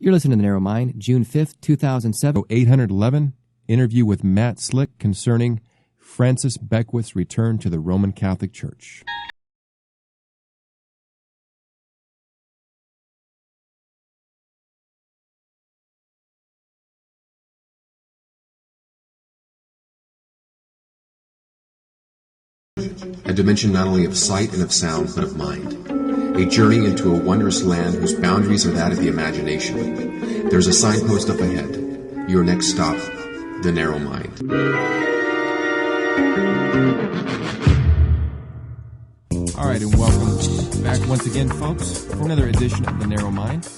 You're listening to The Narrow Mind, June 5th, 2007. 811, interview with Matt Slick concerning Francis Beckwith's return to the Roman Catholic Church. A dimension not only of sight and of sound, but of mind. A journey into a wondrous land whose boundaries are that of the imagination. There's a signpost up ahead. Your next stop, The Narrow Mind. All right, and welcome back once again, folks, for another edition of The Narrow Mind.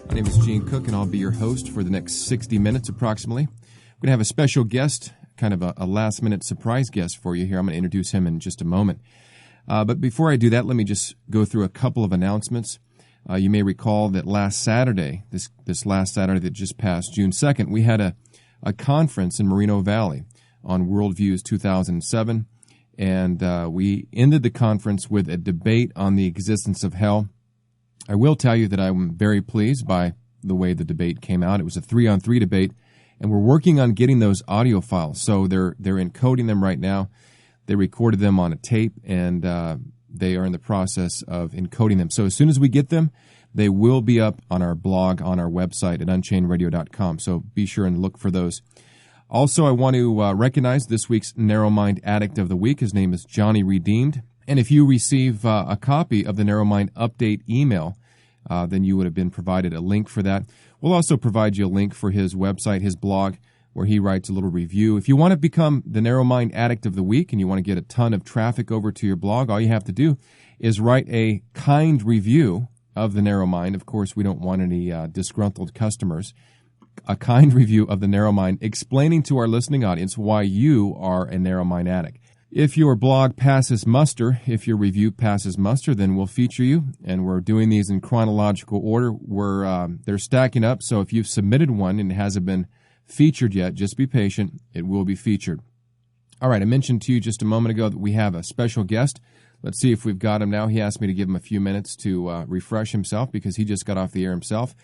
My name is Gene Cook, and I'll be your host for the next 60 minutes approximately. We're going to have a special guest, kind of a last-minute surprise guest for you here. I'm going to introduce him in just a moment. But before I do that, let me just go through a couple of announcements. You may recall that last Saturday, this last Saturday that just passed, June 2nd, we had a conference in Moreno Valley on Worldviews 2007, and we ended the conference with a debate on the existence of hell. I will tell you that I'm very pleased by the way the debate came out. It was a 3-on-3 debate, and we're working on getting those audio files. So they're encoding them right now. They recorded them on a tape, and they are in the process of encoding them. So as soon as we get them, they will be up on our blog, on our website at unchainedradio.com. So be sure and look for those. Also, I want to recognize this week's Narrow Mind Addict of the Week. His name is Johnny Redeemed. And if you receive a copy of the Narrow Mind Update email, then you would have been provided a link for that. We'll also provide you a link for his website, his blog, where he writes a little review. If you want to become the Narrow Mind Addict of the Week and you want to get a ton of traffic over to your blog, all you have to do is write a kind review of the Narrow Mind. Of course, we don't want any disgruntled customers. A kind review of the Narrow Mind explaining to our listening audience why you are a Narrow Mind addict. If your blog passes muster, if your review passes muster, then we'll feature you, and we're doing these in chronological order. They're stacking up, so if you've submitted one and it hasn't been featured yet, just be patient. It will be featured. All right, I mentioned to you just a moment ago that we have a special guest. Let's see if we've got him now. He asked me to give him a few minutes to refresh himself because he just got off the air himself.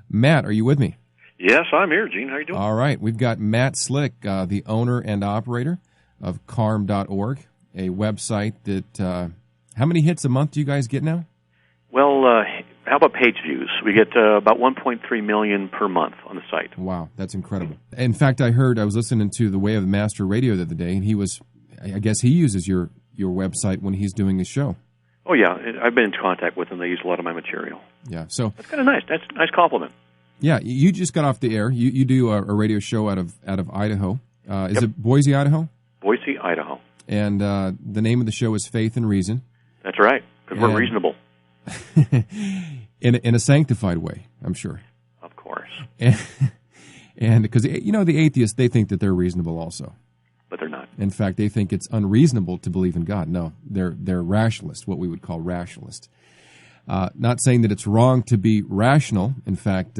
Matt, are you with me? Yes, I'm here, Gene. How are you doing? All right, we've got Matt Slick, the owner and operator of carm.org, a website that, how many hits a month do you guys get now? Well, how about page views? We get about 1.3 million per month on the site. Wow, that's incredible. In fact, I was listening to The Way of the Master radio the other day, and I guess he uses your website when he's doing his show. Oh, yeah. I've been in contact with him. They use a lot of my material. Yeah, so that's kind of nice. That's a nice compliment. Yeah, you just got off the air. You do a radio show out of Idaho. Is it Boise, Idaho? Boise, Idaho. And the name of the show is Faith and Reason. That's right, because we're reasonable. in a sanctified way, I'm sure. Of course. And because, the atheists, they think that they're reasonable also. But they're not. In fact, they think it's unreasonable to believe in God. No, they're rationalists, what we would call rationalists. Not saying that it's wrong to be rational. In fact,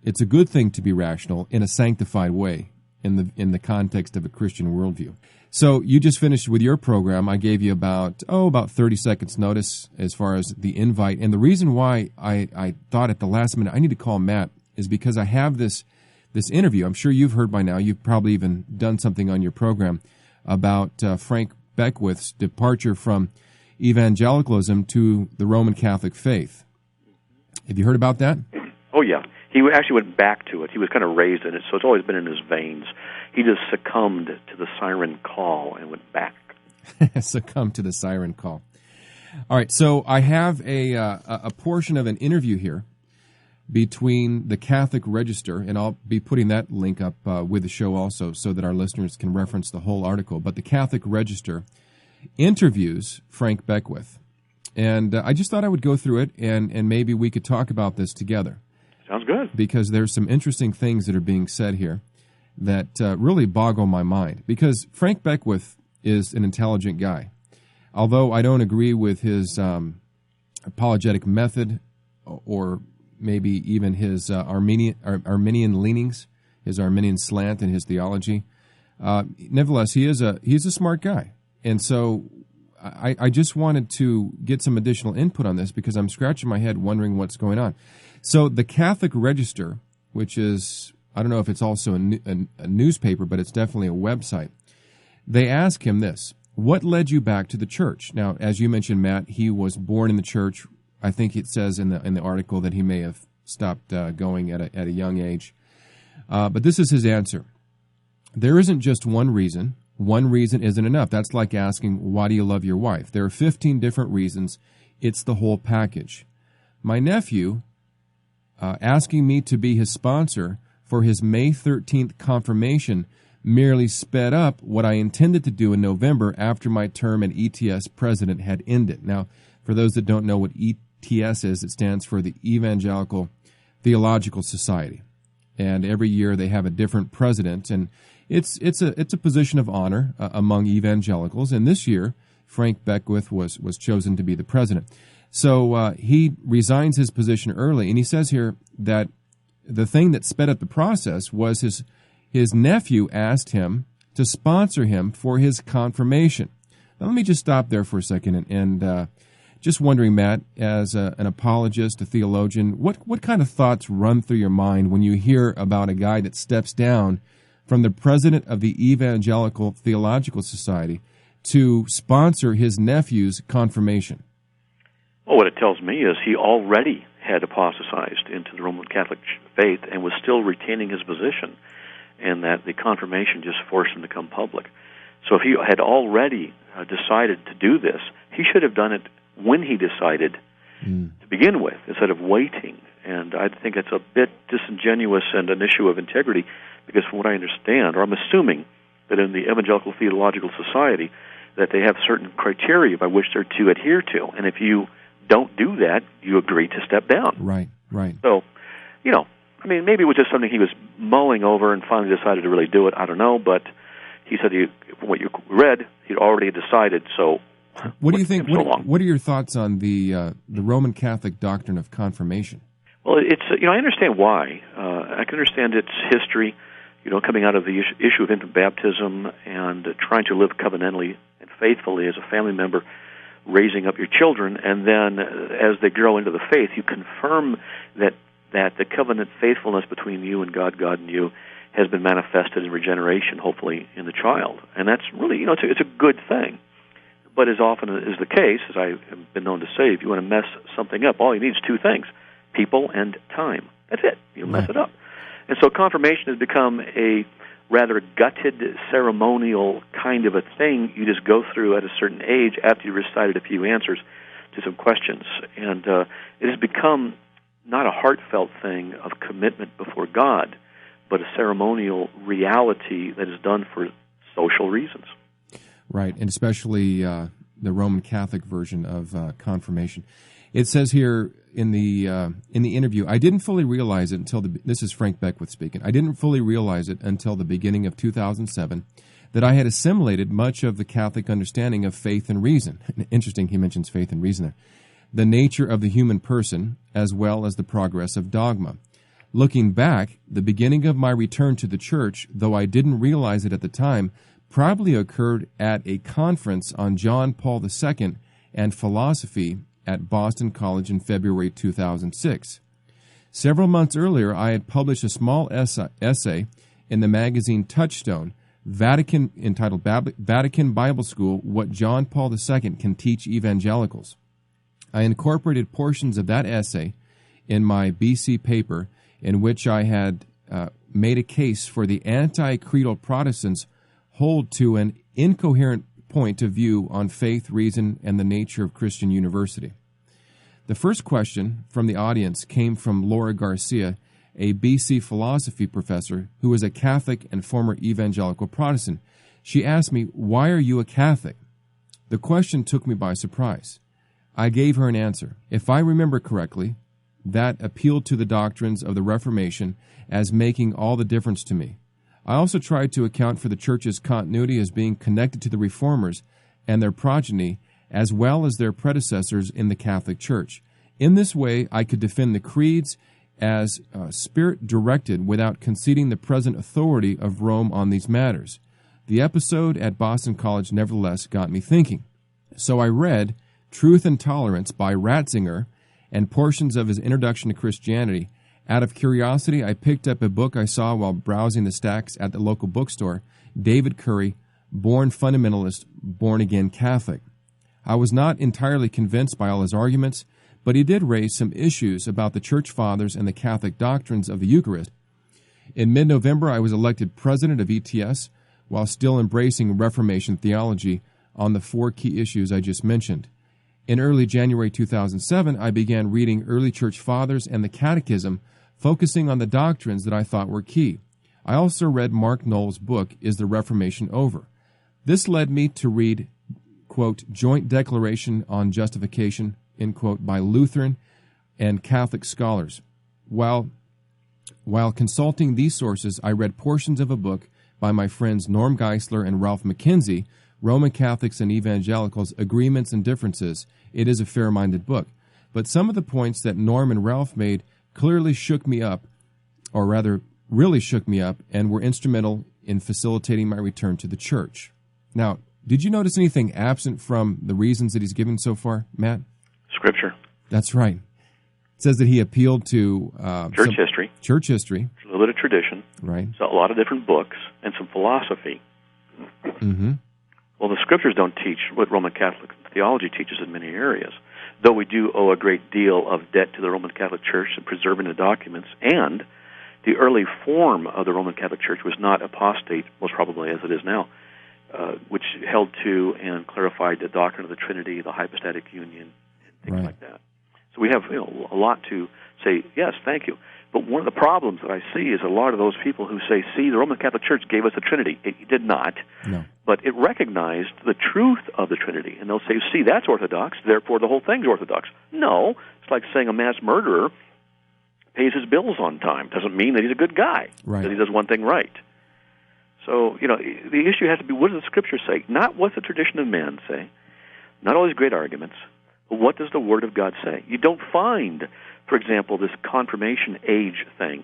it's a good thing to be rational in a sanctified way in the context of a Christian worldview. So you just finished with your program. I gave you about 30 seconds notice as far as the invite. And the reason why I thought at the last minute I need to call Matt is because I have this interview. I'm sure you've heard by now. You've probably even done something on your program about Frank Beckwith's departure from evangelicalism to the Roman Catholic faith. Have you heard about that? Oh, yeah. He actually went back to it. He was kind of raised in it, so it's always been in his veins. He just succumbed to the siren call and went back. Succumbed to the siren call. All right, so I have a portion of an interview here between the Catholic Register, and I'll be putting that link up with the show also so that our listeners can reference the whole article. But the Catholic Register interviews Frank Beckwith. And I just thought I would go through it, and maybe we could talk about this together. Sounds good. Because there's some interesting things that are being said here that really boggle my mind. Because Frank Beckwith is an intelligent guy. Although I don't agree with his apologetic method or maybe even his Arminian leanings, his Arminian slant in his theology, nevertheless, he's a smart guy. And so I just wanted to get some additional input on this because I'm scratching my head wondering what's going on. So the Catholic Register, which is, I don't know if it's also a newspaper, but it's definitely a website, they ask him this: what led you back to the church? Now, as you mentioned, Matt, he was born in the church. I think it says in the article that he may have stopped going at a young age. But this is his answer. There isn't just one reason. One reason isn't enough. That's like asking, why do you love your wife? There are 15 different reasons. It's the whole package. My nephew, asking me to be his sponsor for his May 13th confirmation, merely sped up what I intended to do in November after my term as ETS president had ended. Now, for those that don't know what ETS is, it stands for the Evangelical Theological Society. And every year they have a different president, and it's a position of honor among evangelicals. And this year, Frank Beckwith was chosen to be the president. So he resigns his position early, and he says here that the thing that sped up the process was his nephew asked him to sponsor him for his confirmation. Now, let me just stop there for a second and just wondering, Matt, as an apologist, a theologian, what kind of thoughts run through your mind when you hear about a guy that steps down from the president of the Evangelical Theological Society to sponsor his nephew's confirmation? Well, what it tells me is he already had apostatized into the Roman Catholic faith and was still retaining his position, and that the confirmation just forced him to come public. So if he had already decided to do this, he should have done it when he decided to begin with, instead of waiting. And I think it's a bit disingenuous and an issue of integrity, because from what I understand, or I'm assuming that in the Evangelical Theological Society, that they have certain criteria by which they're to adhere to. And if you don't do that, you agree to step down. Right. So, I mean, maybe it was just something he was mulling over and finally decided to really do it. I don't know, but he said from what you read, he'd already decided, so... What do you think? What are your thoughts on the Roman Catholic doctrine of confirmation? Well, it's I understand why. I can understand its history, coming out of the issue of infant baptism and trying to live covenantally and faithfully as a family member, raising up your children, and then as they grow into the faith, you confirm that the covenant faithfulness between you and God and you has been manifested in regeneration, hopefully, in the child. And that's really, it's a good thing. But as often is the case, as I have been known to say, if you want to mess something up, all you need is two things: people and time. That's it. You'll mess it up. And so confirmation has become a rather gutted, ceremonial kind of a thing you just go through at a certain age after you've recited a few answers to some questions. And it has become not a heartfelt thing of commitment before God, but a ceremonial reality that is done for social reasons. Right, and especially the Roman Catholic version of confirmation. It says here in the interview, I didn't fully realize it until this is Frank Beckwith speaking. I didn't fully realize it until the beginning of 2007 that I had assimilated much of the Catholic understanding of faith and reason. Interesting, he mentions faith and reason there. The nature of the human person, as well as the progress of dogma. Looking back, the beginning of my return to the church, though I didn't realize it at the time, probably occurred at a conference on John Paul II and philosophy at Boston College in February 2006. Several months earlier, I had published a small essay in the magazine Touchstone, entitled Vatican Bible School, What John Paul II Can Teach Evangelicals. I incorporated portions of that essay in my BC paper, in which I had made a case for the anti-creedal Protestants hold to an incoherent point of view on faith, reason, and the nature of Christian university. The first question from the audience came from Laura Garcia, a BC philosophy professor who is a Catholic and former evangelical Protestant. She asked me, "Why are you a Catholic?" The question took me by surprise. I gave her an answer. If I remember correctly, that appealed to the doctrines of the Reformation as making all the difference to me. I also tried to account for the Church's continuity as being connected to the Reformers and their progeny, as well as their predecessors in the Catholic Church. In this way, I could defend the creeds as Spirit-directed without conceding the present authority of Rome on these matters. The episode at Boston College nevertheless got me thinking. So I read Truth and Tolerance by Ratzinger and portions of his Introduction to Christianity. Out of curiosity, I picked up a book I saw while browsing the stacks at the local bookstore, David Curry, Born Fundamentalist, Born Again Catholic. I was not entirely convinced by all his arguments, but he did raise some issues about the Church Fathers and the Catholic doctrines of the Eucharist. In mid-November, I was elected president of ETS while still embracing Reformation theology on the 4 key issues I just mentioned. In early January 2007, I began reading early Church Fathers and the Catechism, focusing on the doctrines that I thought were key. I also read Mark Knoll's book, Is the Reformation Over? This led me to read, quote, Joint Declaration on Justification, end quote, by Lutheran and Catholic scholars. While consulting these sources, I read portions of a book by my friends Norm Geisler and Ralph McKenzie, Roman Catholics and Evangelicals, Agreements and Differences. It is a fair-minded book. But some of the points that Norm and Ralph made clearly shook me up, or rather, really shook me up, and were instrumental in facilitating my return to the church. Now, did you notice anything absent from the reasons that he's given so far, Matt? Scripture. That's right. It says that he appealed to church history. Church history. A little bit of tradition. Right. So a lot of different books and some philosophy. Mm-hmm. Well, the Scriptures don't teach what Roman Catholic theology teaches in many areas, though we do owe a great deal of debt to the Roman Catholic Church in preserving the documents, and the early form of the Roman Catholic Church was not apostate, most probably as it is now, which held to and clarified the doctrine of the Trinity, the hypostatic union, and things like that. So we have a lot to say, yes, thank you. But one of the problems that I see is a lot of those people who say, see, the Roman Catholic Church gave us the Trinity. It did not. No. But it recognized the truth of the Trinity. And they'll say, see, that's orthodox, therefore the whole thing's orthodox. No. It's like saying a mass murderer pays his bills on time. Doesn't mean that he's a good guy, that he does one thing right. So, the issue has to be, what does the Scripture say? Not what the tradition of man say, not all these great arguments, but what does the Word of God say? You don't find, for example, this confirmation age thing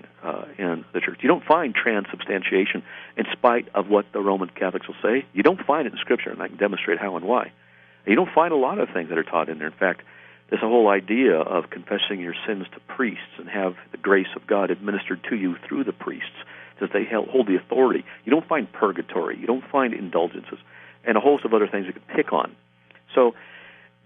in the church. You don't find transubstantiation in spite of what the Roman Catholics will say. You don't find it in Scripture, and I can demonstrate how and why. And you don't find a lot of things that are taught in there. In fact, there's a whole idea of confessing your sins to priests and have the grace of God administered to you through the priests, because they hold the authority. You don't find purgatory. You don't find indulgences, and a host of other things you could pick on. So,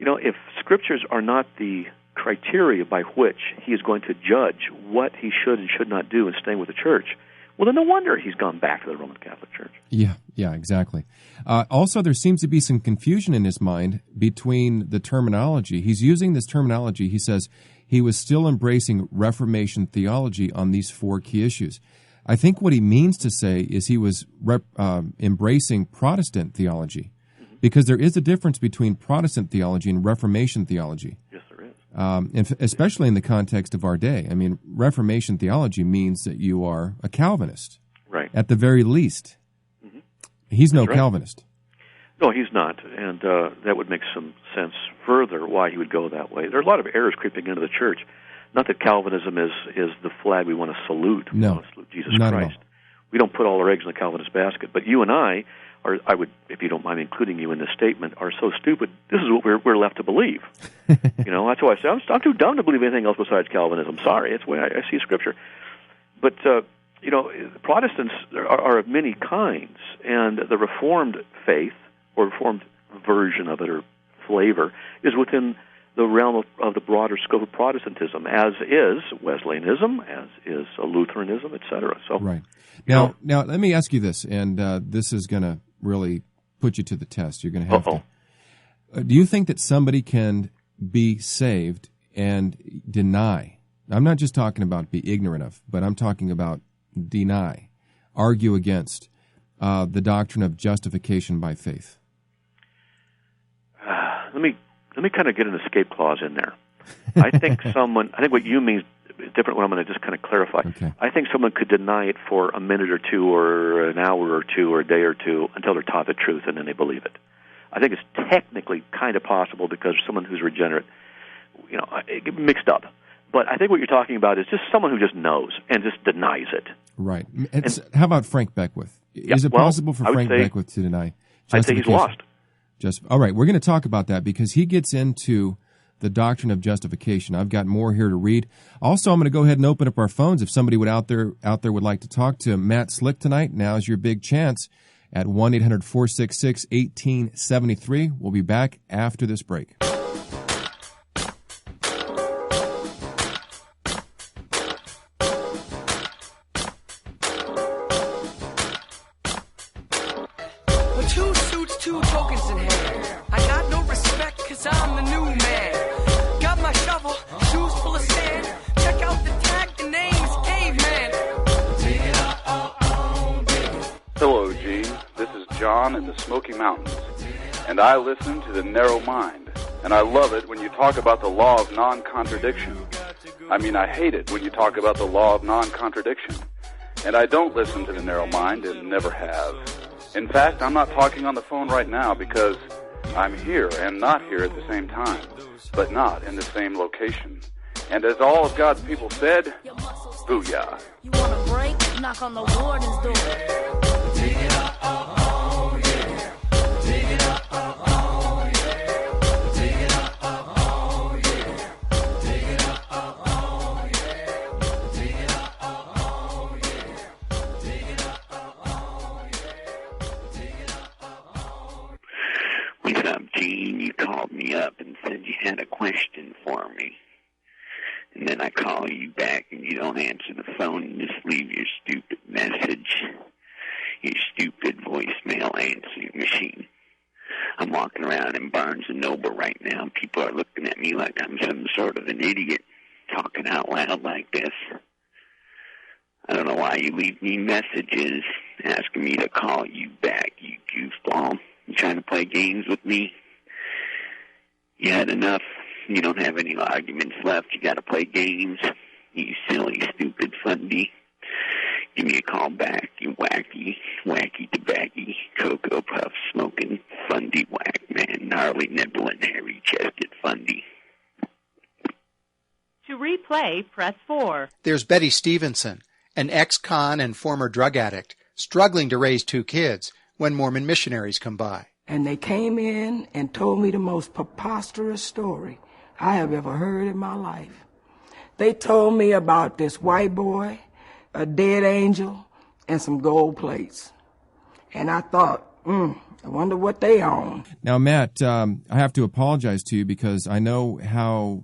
if Scriptures are not the criteria by which he is going to judge what he should and should not do in staying with the church, well, then no wonder he's gone back to the Roman Catholic Church. Yeah, exactly. Also, there seems to be some confusion in his mind between the terminology. He's using this terminology. He says he was still embracing Reformation theology on these 4 key issues. I think what he means to say is he was embracing Protestant theology, because there is a difference between Protestant theology and Reformation theology. Yes, there is. And especially in the context of our day. I mean, Reformation theology means that you are a Calvinist. Right. At the very least. Mm-hmm. He's no Calvinist. No, he's not, and that would make some sense further why he would go that way. There are a lot of errors creeping into the church. Not that Calvinism is the flag we want to salute. We want to salute Jesus not Christ. At all. We don't put all our eggs in the Calvinist basket. But you and I would, if you don't mind including you in this statement, are so stupid. This is what we're left to believe. That's why I say I'm too dumb to believe anything else besides Calvinism. Sorry, it's the way I see Scripture. But Protestants are of many kinds, and the Reformed faith or Reformed version of it or flavor is within the realm of the broader scope of Protestantism, as is Wesleyanism, as is Lutheranism, etc. So, right. Now, let me ask you this, and this is going to really put you to the test. You're going to have to. Do you think that somebody can be saved and deny? I'm not just talking about be ignorant of, but I'm talking about deny, argue against the doctrine of justification by faith? Let me kind of get an escape clause in there. I think what you mean is different. What I'm going to just kind of clarify. Okay. I think someone could deny it for a minute or two or an hour or two or a day or two until they're taught the truth and then they believe it. I think it's technically kind of possible because someone who's regenerate, it mixed up. But I think what you're talking about is just someone who just knows and just denies it. Right. How about Frank Beckwith? Is it possible for Frank Beckwith to deny justification? I'd say he's lost. All right, we're going to talk about that because he gets into The Doctrine of Justification. I've got more here to read. Also, I'm going to go ahead and open up our phones. If somebody out there would like to talk to Matt Slick tonight, now's your big chance at 1-800-466-1873. We'll be back after this break. Two suits, two tokens in hand. I got no respect cause I'm the new man. Got my shovel, shoes full of sand. Check out the tag, the name is Caveman. Hello, Gene. This is John in the Smoky Mountains, and I listen to The Narrow Mind, and I love it when you talk about the law of non-contradiction. I mean, I hate it when you talk about the law of non-contradiction, and I don't listen to The Narrow Mind and never have. In fact, I'm not talking on the phone right now because I'm here and not here at the same time, but not in the same location. And as all of God's people said, booyah. You want a break? Knock on the warden's door. Dig it up, oh yeah. Dig it up, oh yeah. Dig it up, oh yeah. Dig it up, oh yeah. Dig it up, oh yeah. Dig it up, oh yeah. What's up, Gene? You called me up and said you had a question for me. And then I call you back and you don't answer the phone and just leave your stupid message. Your stupid voicemail answering machine. I'm walking around in Barnes & Noble right now and people are looking at me like I'm some sort of an idiot talking out loud like this. I don't know why you leave me messages asking me to call you back, you goofball. You trying to play games with me? You had enough. You don't have any arguments left. You got to play games. You silly, stupid fundy. Give me a call back, you wacky tobacco, cocoa puff smoking fundy whack man, gnarly nibbling, hairy chested fundy. To replay, press 4. There's Betty Stevenson, an ex-con and former drug addict, struggling to raise 2 kids when Mormon missionaries come by. And they came in and told me the most preposterous story I have ever heard in my life. They told me about this white boy, a dead angel, and some gold plates. And I thought, I wonder what they own. Now, Matt, I have to apologize to you because I know how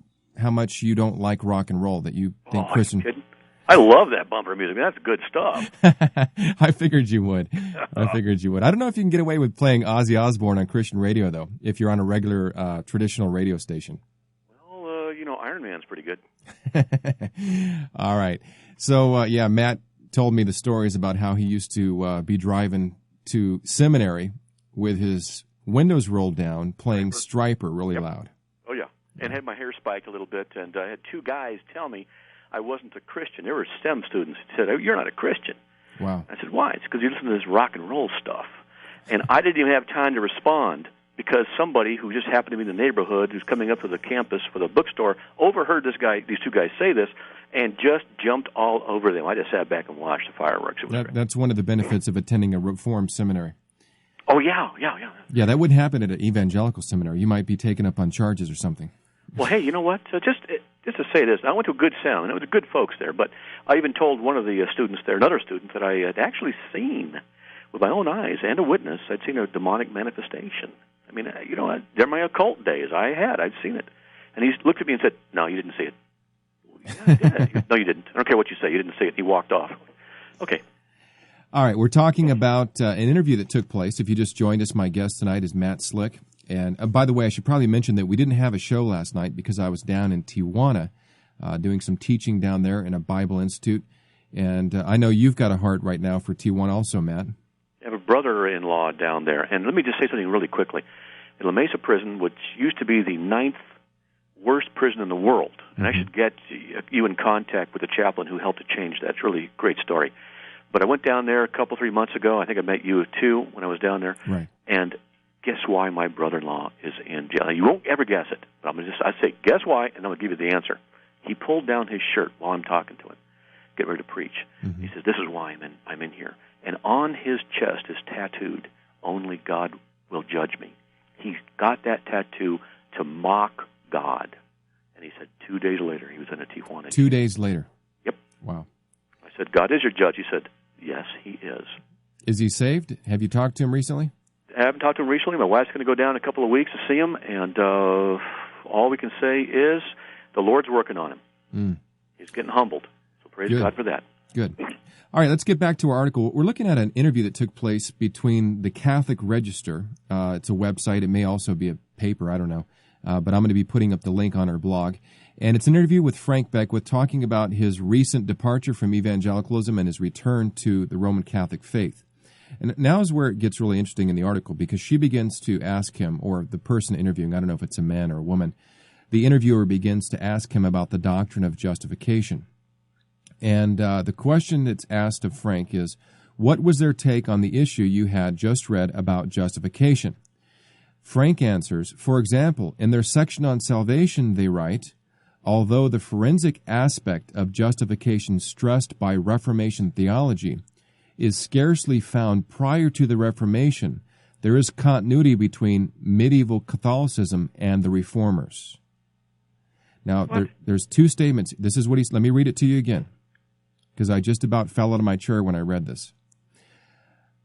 much you don't like rock and roll, that you think Christian... I love that bumper music. That's good stuff. I figured you would. I don't know if you can get away with playing Ozzy Osbourne on Christian radio, though, if you're on a regular traditional radio station. Well, Iron Man's pretty good. All right. So, Matt told me the stories about how he used to be driving to seminary with his windows rolled down, playing Stryper really loud. Oh, yeah. And had my hair spiked a little bit, and I had 2 guys tell me I wasn't a Christian. They were STEM students who said, "You're not a Christian." Wow. I said, "Why?" It's because you listen to this rock and roll stuff. And I didn't even have time to respond because somebody who just happened to be in the neighborhood who's coming up to the campus for the bookstore overheard these 2 guys say this and just jumped all over them. I just sat back and watched the fireworks. It was great. That's one of the benefits of attending a Reformed seminary. Oh, yeah. Yeah, that wouldn't happen at an evangelical seminary. You might be taken up on charges or something. Well, hey, you know what? Just to say this, I went to a good sound, and it was good folks there, but I even told one of the students there, another student, that I had actually seen with my own eyes and a witness. I'd seen a demonic manifestation. I mean, during my occult days, I'd seen it. And he looked at me and said, "No, you didn't see it." "Yeah, I did." "No, you didn't. I don't care what you say. You didn't see it." He walked off. Okay. All right, we're talking about an interview that took place. If you just joined us, my guest tonight is Matt Slick. And by the way, I should probably mention that we didn't have a show last night because I was down in Tijuana doing some teaching down there in a Bible Institute. And I know you've got a heart right now for Tijuana also, Matt. I have a brother-in-law down there. And let me just say something really quickly. In La Mesa prison, which used to be the 9th worst prison in the world, and I should get you in contact with the chaplain who helped to change that. It's really a great story. But I went down there a couple, 3 months ago. I think I met you, too, when I was down there. Right. And guess why my brother-in-law is in jail? Now, you won't ever guess it, but I say, guess why, and I'm going to give you the answer. He pulled down his shirt while I'm talking to him, getting ready to preach. Mm-hmm. He says, "This is why I'm in here." And on his chest is tattooed, "Only God will judge me." He's got that tattoo to mock God. he said 2 days later he was in a Tijuana. 2 days later? Yep. Wow. I said, God is your judge. He said, yes, he is. Is he saved? Have you talked to him recently? I haven't talked to him recently. My wife's going to go down in a couple of weeks to see him, and all we can say is the Lord's working on him. He's getting humbled. So praise Good. God for that. Good. All right, let's get back to our article. We're looking at an interview that took place between the Catholic Register. It's a website. It may also be a paper. I don't know. But I'm going to be putting up the link on our blog. And it's an interview with Frank Beckwith talking about his recent departure from evangelicalism and his return to the Roman Catholic faith. And now is where it gets really interesting in the article, because she begins to ask him, or the person interviewing, I don't know if it's a man or a woman, the interviewer begins to ask him about the doctrine of justification. And the question that's asked of Frank is, what was their take on the issue you had just read about justification? Frank answers, for example, in their section on salvation, they write, although the forensic aspect of justification stressed by Reformation theology is scarcely found prior to the Reformation, there is continuity between medieval Catholicism and the Reformers. Now, there's two statements. This is what let me read it to you again, because I just about fell out of my chair when I read this.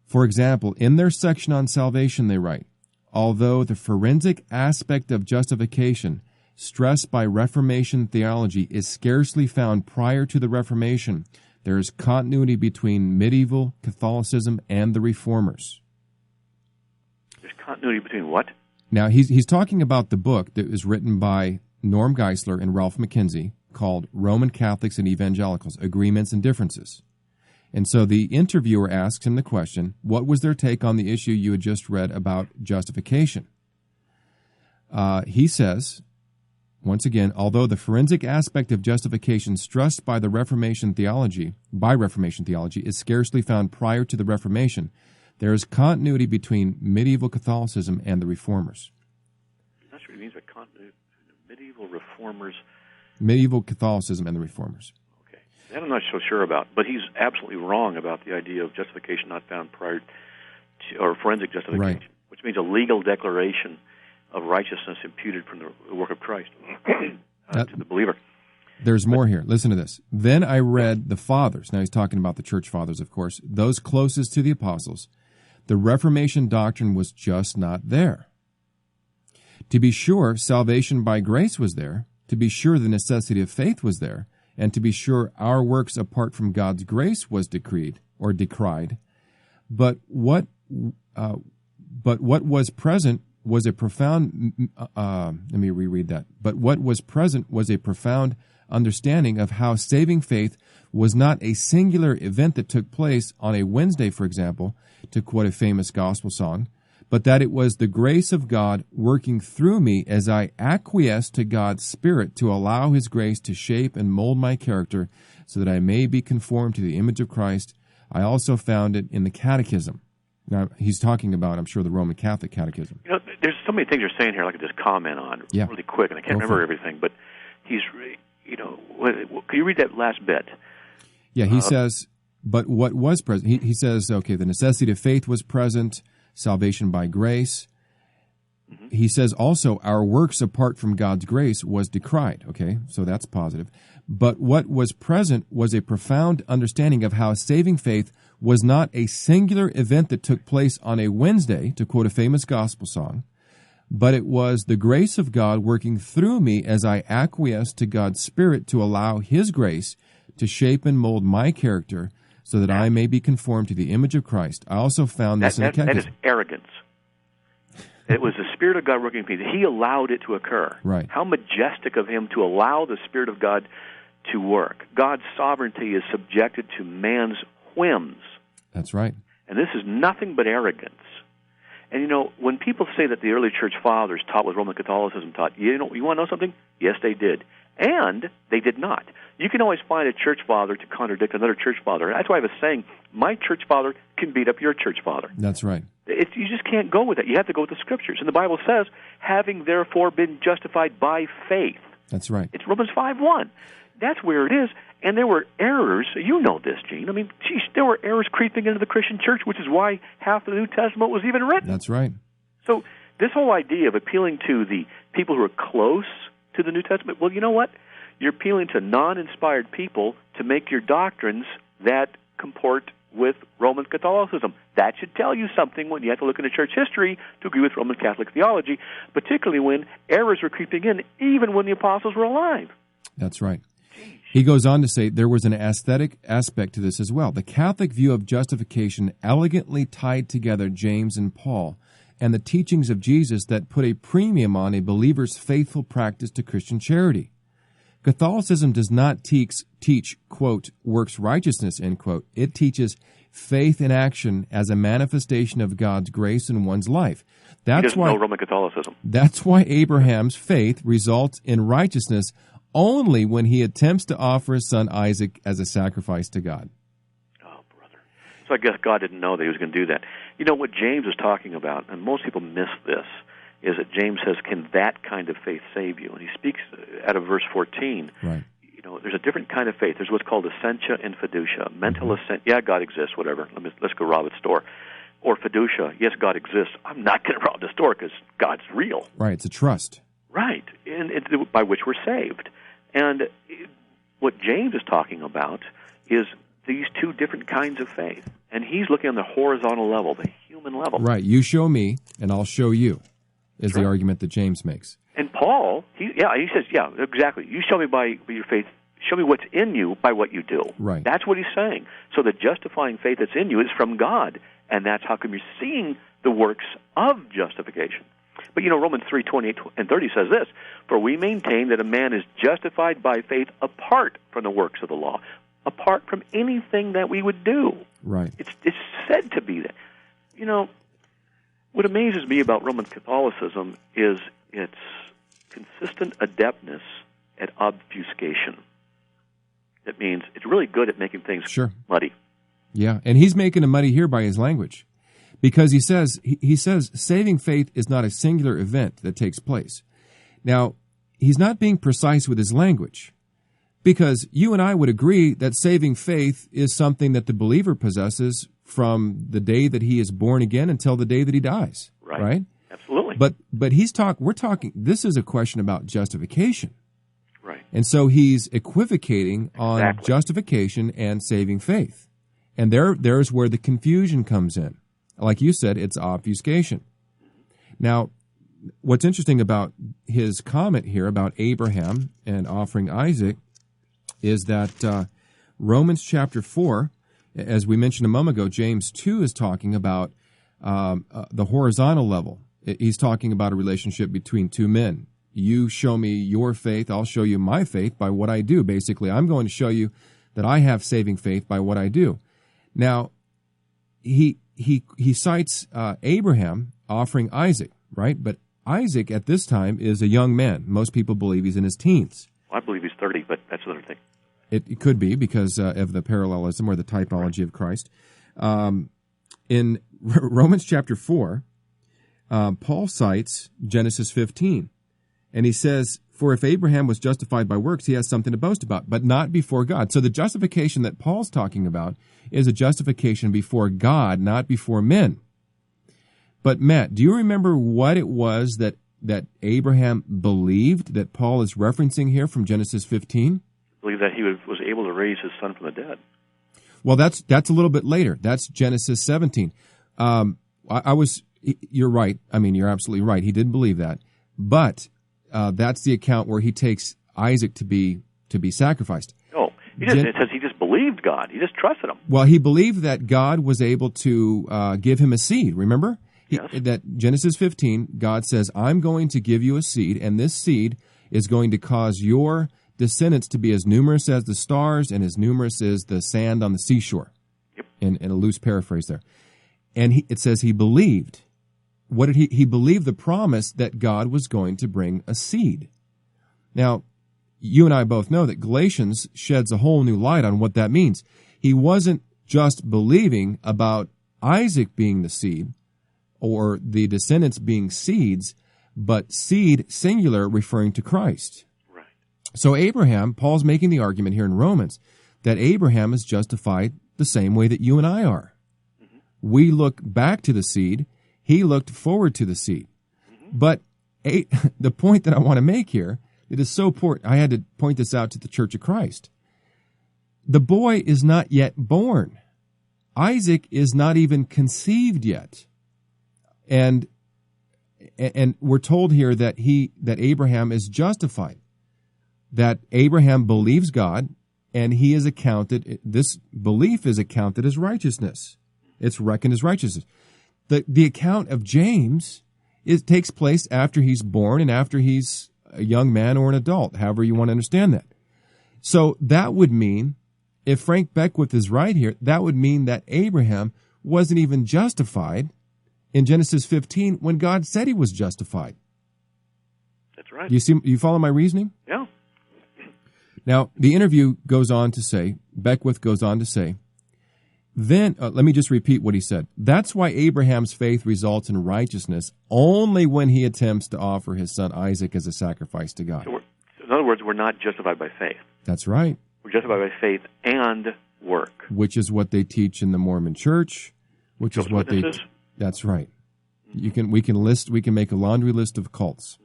For example, in their section on salvation, they write, although the forensic aspect of justification stressed by Reformation theology is scarcely found prior to the Reformation, there is continuity between medieval Catholicism and the Reformers. There's continuity between what? Now, he's talking about the book that was written by Norm Geisler and Ralph McKenzie called Roman Catholics and Evangelicals, Agreements and Differences. And so the interviewer asks him the question, what was their take on the issue you had just read about justification? He says, once again, although the forensic aspect of justification stressed by Reformation theology is scarcely found prior to the Reformation, there is continuity between medieval Catholicism and the Reformers. I'm not sure what he means by continuity. Medieval Reformers. Medieval Catholicism and the Reformers. Okay. That I'm not so sure about, but he's absolutely wrong about the idea of justification not found prior to, or forensic justification, right, which means a legal declaration of righteousness imputed from the work of Christ to the believer. There's more here. Listen to this. Then I read the fathers. Now he's talking about the church fathers, of course, those closest to the apostles. The Reformation doctrine was just not there. To be sure, salvation by grace was there. To be sure, the necessity of faith was there. And to be sure, our works apart from God's grace was decreed or decried. But what was present was a profound, let me reread that. But what was present was a profound understanding of how saving faith was not a singular event that took place on a Wednesday, for example, to quote a famous gospel song, but that it was the grace of God working through me as I acquiesced to God's Spirit to allow His grace to shape and mold my character so that I may be conformed to the image of Christ. I also found it in the Catechism. Now, he's talking about, I'm sure, the Roman Catholic Catechism. You know, there's so many things you're saying here I could just comment on really quick, and I can't remember everything, but he's, you know, could you read that last bit? Yeah, he says, but what was present? He says, okay, the necessity of faith was present, salvation by grace. Mm-hmm. He says also, our works apart from God's grace was decried. Okay, so that's positive. But what was present was a profound understanding of how saving faith was not a singular event that took place on a Wednesday, to quote a famous gospel song, but it was the grace of God working through me as I acquiesced to God's Spirit to allow His grace to shape and mold my character so that I may be conformed to the image of Christ. I also found this in the Catechism. That is arrogance. It was the Spirit of God working in me. He allowed it to occur. Right. How majestic of Him to allow the Spirit of God to work. God's sovereignty is subjected to man's whims. That's right. And this is nothing but arrogance. And, you know, when people say that the early church fathers taught what Roman Catholicism taught, you want to know something? Yes, they did. And they did not. You can always find a church father to contradict another church father. That's why I was saying my church father can beat up your church father. That's right. You just can't go with it. You have to go with the Scriptures. And the Bible says, having therefore been justified by faith. That's right. It's Romans 5:1. That's where it is. And there were errors. You know this, Gene. I mean, geez, there were errors creeping into the Christian church, which is why half the New Testament was even written. That's right. So this whole idea of appealing to the people who are close to the New Testament? Well, you know what? You're appealing to non-inspired people to make your doctrines that comport with Roman Catholicism. That should tell you something when you have to look into church history to agree with Roman Catholic theology, particularly when errors were creeping in, even when the apostles were alive. That's right. He goes on to say there was an aesthetic aspect to this as well. The Catholic view of justification elegantly tied together James and Paul and the teachings of Jesus that put a premium on a believer's faithful practice to Christian charity. Catholicism does not teach, quote, works righteousness, end quote. It teaches faith in action as a manifestation of God's grace in one's life. That's why Roman Catholicism. That's why Abraham's faith results in righteousness only when he attempts to offer his son Isaac as a sacrifice to God. Oh, brother. So I guess God didn't know that he was going to do that. You know what James is talking about, and most people miss this, is that James says, can that kind of faith save you? And he speaks out of verse 14. Right. You know, there's a different kind of faith. There's what's called essentia and fiducia. Mental assent, yeah, God exists, whatever. Let's go rob a store. Or fiducia, yes, God exists. I'm not going to rob the store because God's real. Right, it's a trust. Right, and by which we're saved. And what James is talking about is these two different kinds of faith. And he's looking on the horizontal level, the human level. Right, you show me, and I'll show you, is right. The argument that James makes. And Paul, he says, yeah, exactly. You show me by your faith, show me what's in you by what you do. Right. That's what he's saying. So the justifying faith that's in you is from God, and that's how come you're seeing the works of justification. But, you know, Romans 3:28 and 30 says this, for we maintain that a man is justified by faith apart from the works of the law, apart from anything that we would do. Right. It's said to be that. You know, what amazes me about Roman Catholicism is its consistent adeptness at obfuscation. That means it's really good at making things muddy. Yeah, and he's making it muddy here by his language. Because he says saving faith is not a singular event that takes place. Now, he's not being precise with his language, because you and I would agree that saving faith is something that the believer possesses from the day that he is born again until the day that he dies. Right? Absolutely. But we're talking, this is a question about justification. Right. And so he's equivocating on justification and saving faith. And there's where the confusion comes in. Like you said, it's obfuscation. Now, what's interesting about his comment here about Abraham and offering Isaac is that Romans chapter 4, as we mentioned a moment ago, James 2 is talking about the horizontal level. He's talking about a relationship between two men. You show me your faith, I'll show you my faith by what I do. Basically, I'm going to show you that I have saving faith by what I do. Now, he cites Abraham offering Isaac, right? But Isaac at this time is a young man. Most people believe he's in his teens. Well, I believe he's 30, but that's another thing. It could be because of the parallelism or the typology of Christ. In Romans chapter 4, Paul cites Genesis 15, and he says, for if Abraham was justified by works, he has something to boast about, but not before God. So the justification that Paul's talking about is a justification before God, not before men. But Matt, do you remember what it was that Abraham believed that Paul is referencing here from Genesis 15? I believe that he was able to raise his son from the dead. Well, that's a little bit later. That's Genesis 17. You're right. I mean, you're absolutely right. He did believe that. But that's the account where he takes Isaac to be sacrificed. No, it says he just believed God. He just trusted him. Well, he believed that God was able to give him a seed. Remember? Yes. That Genesis 15, God says, I'm going to give you a seed, and this seed is going to cause your descendants to be as numerous as the stars and as numerous as the sand on the seashore. Yep. In a loose paraphrase there. And it says he believed. What did he believed the promise that God was going to bring a seed. Now, you and I both know that Galatians sheds a whole new light on what that means. He wasn't just believing about Isaac being the seed or the descendants being seeds, but seed singular referring to Christ. Right. So Abraham, Paul's making the argument here in Romans that Abraham is justified the same way that you and I are. Mm-hmm. We look back to the seed. He looked forward to the seed. Mm-hmm. But the point that I want to make here, It is so poor. I had to point this out to the Church of Christ. The boy is not yet born. Isaac is not even conceived yet. And we're told here that Abraham is justified, that Abraham believes God, and he is accounted, this belief is accounted as righteousness. It's reckoned as righteousness. The account of James takes place after he's born and after he's a young man or an adult, however you want to understand that. So that would mean, if Frank Beckwith is right here, that would mean that Abraham wasn't even justified in Genesis 15 when God said he was justified. That's right. You follow my reasoning? Yeah. Now, the interview goes on to say, Beckwith goes on to say, then, let me just repeat what he said. That's why Abraham's faith results in righteousness only when he attempts to offer his son Isaac as a sacrifice to God. So in other words, we're not justified by faith. That's right. We're justified by faith and work. Which is what they teach in the Mormon Church, which is what they... That's right. We can make a laundry list of cults.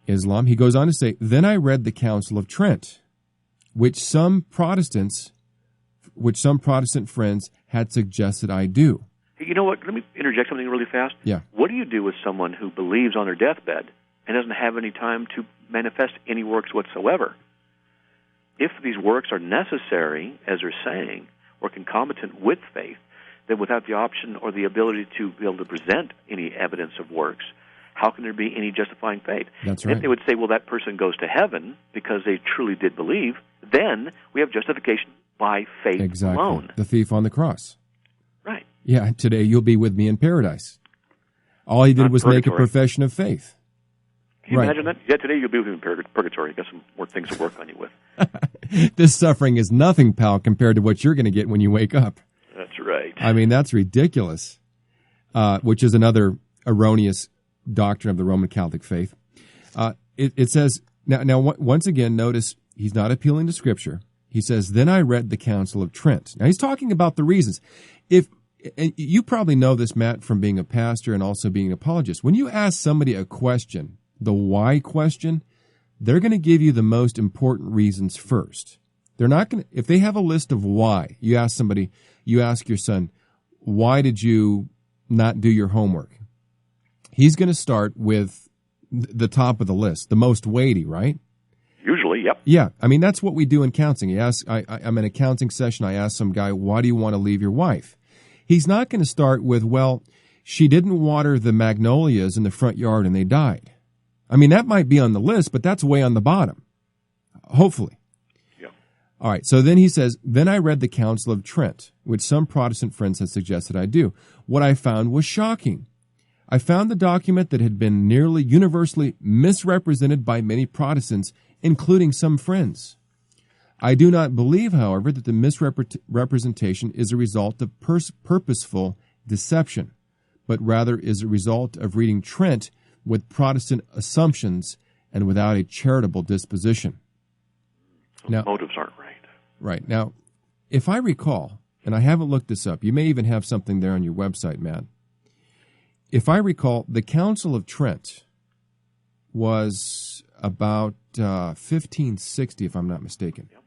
Islam. He goes on to say, then I read the Council of Trent, which some Protestant friends had suggested I do. Hey, you know what? Let me interject something really fast. Yeah. What do you do with someone who believes on their deathbed and doesn't have any time to manifest any works whatsoever? If these works are necessary, as they're saying, or concomitant with faith, then without the option or the ability to be able to present any evidence of works, how can there be any justifying faith? That's right. If they would say, well, that person goes to heaven because they truly did believe, then we have justification by faith alone. The thief on the cross. Right. Yeah, today you'll be with me in paradise. All he did was make a profession of faith. Can you imagine that? Yeah, today you'll be with me in purgatory. You've got some more things to work on you with. This suffering is nothing, pal, compared to what you're going to get when you wake up. That's right. I mean, that's ridiculous, which is another erroneous doctrine of the Roman Catholic faith. It says, now once again, notice he's not appealing to Scripture. He says, then I read the Council of Trent. Now, he's talking about the reasons. And you probably know this, Matt, from being a pastor and also being an apologist. When you ask somebody a question, the why question, they're going to give you the most important reasons first. They're not going to, if they have a list of why, you ask your son, why did you not do your homework? He's going to start with the top of the list, the most weighty, right? Usually, yep. Yeah, I mean, that's what we do in counseling. I'm in a counseling session, I ask some guy, why do you want to leave your wife? He's not going to start with, well, she didn't water the magnolias in the front yard and they died. I mean, that might be on the list, but that's way on the bottom, hopefully. Yeah. All right, so then he says, then I read the Council of Trent, which some Protestant friends had suggested I do. What I found was shocking. I found the document that had been nearly universally misrepresented by many Protestants, including some friends. I do not believe, however, that the misrepresentation is a result of purposeful deception, but rather is a result of reading Trent with Protestant assumptions and without a charitable disposition. Now, motives aren't right. Right. Now, if I recall, and I haven't looked this up, you may even have something there on your website, Matt. If I recall, the Council of Trent was about 1560, if I'm not mistaken. Yep.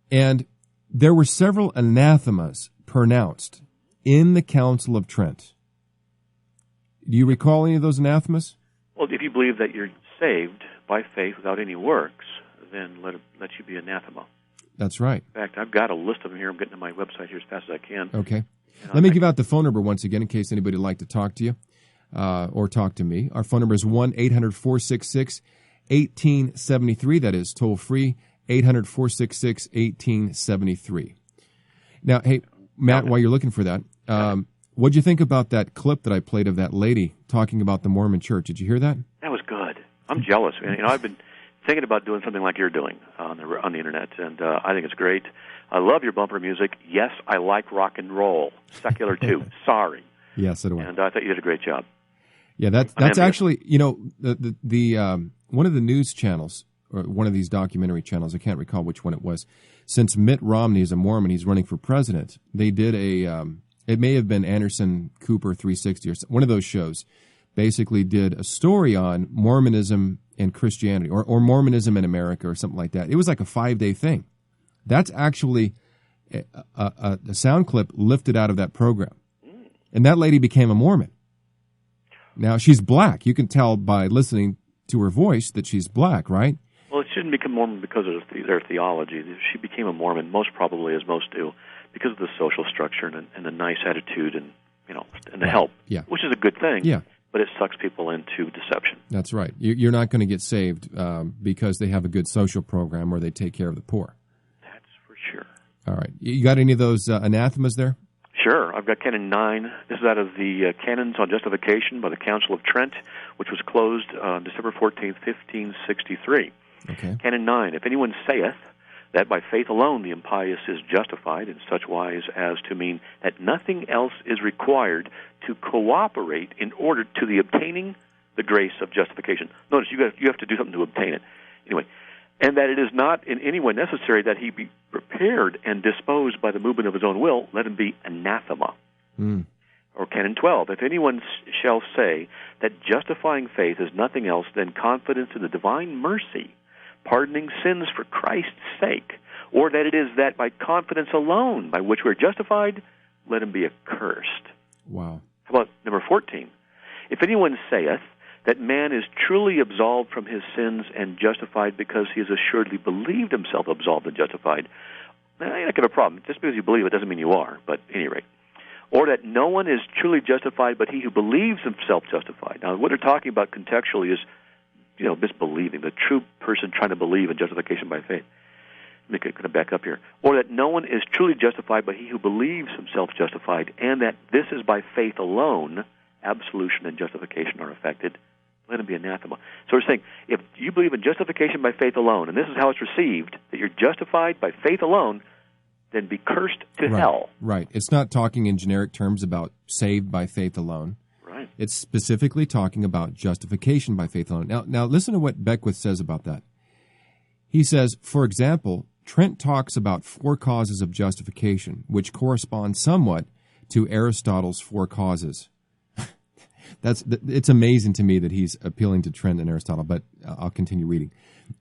And there were several anathemas pronounced in the Council of Trent. Do you recall any of those anathemas? Well, if you believe that you're saved by faith without any works, then let you be anathema. That's right. In fact, I've got a list of them here. I'm getting to my website here as fast as I can. Okay. Let me give out the phone number once again in case anybody would like to talk to you or talk to me. Our phone number is 1-800-466-1873. That is toll free, 800-466-1873. Now, hey, Matt, while you're looking for that, what'd you think about that clip that I played of that lady talking about the Mormon Church? Did you hear that? That was good. I'm jealous. I've been thinking about doing something like you're doing on the internet, and I think it's great. I love your bumper music. Yes, I like rock and roll. Secular too. Sorry. Yes, so do I. And I thought you did a great job. Yeah, that's actually, the one of the news channels, or one of these documentary channels, I can't recall which one it was, since Mitt Romney is a Mormon, he's running for president, they did it may have been Anderson Cooper 360 or one of those shows, basically did a story on Mormonism and Christianity, or Mormonism in America, or something like that. It was like a 5-day thing. That's actually a sound clip lifted out of that program. And that lady became a Mormon. Now, she's black. You can tell by listening to her voice that she's black, right? Well, it shouldn't become Mormon because of their theology. She became a Mormon, most probably, as most do, because of the social structure and the nice attitude and the help, which is a good thing. Yeah. But it sucks people into deception. That's right. You're not going to get saved because they have a good social program or they take care of the poor. That's for sure. All right. You got any of those anathemas there? Sure. I've got Canon 9. This is out of the Canons on Justification by the Council of Trent, which was closed on December 14th, 1563. Okay. Canon 9. If anyone saith that by faith alone the impious is justified in such wise as to mean that nothing else is required to cooperate in order to the obtaining the grace of justification. Notice you have to do something to obtain it. Anyway, and that it is not in any way necessary that he be prepared and disposed by the movement of his own will, let him be anathema. Or Canon 12, if anyone shall say that justifying faith is nothing else than confidence in the divine mercy, pardoning sins for Christ's sake, or that it is that by confidence alone by which we are justified, let him be accursed. Wow. How about number 14? If anyone saith that man is truly absolved from his sins and justified because he has assuredly believed himself absolved and justified, you're not going to have a problem. Just because you believe it doesn't mean you are, but at any rate. Or that no one is truly justified but he who believes himself justified. Now, what they're talking about contextually is misbelieving, the true person trying to believe in justification by faith. Let me kind of back up here. Or that no one is truly justified but he who believes himself justified, and that this is by faith alone, absolution and justification are effected, let him be anathema. So we're saying, if you believe in justification by faith alone, and this is how it's received, that you're justified by faith alone, then be cursed to hell. Right. It's not talking in generic terms about saved by faith alone. Right. It's specifically talking about justification by faith alone. Now listen to what Beckwith says about that. He says, for example, Trent talks about 4 causes of justification, which correspond somewhat to Aristotle's 4 causes. It's amazing to me that he's appealing to Trent and Aristotle, but I'll continue reading.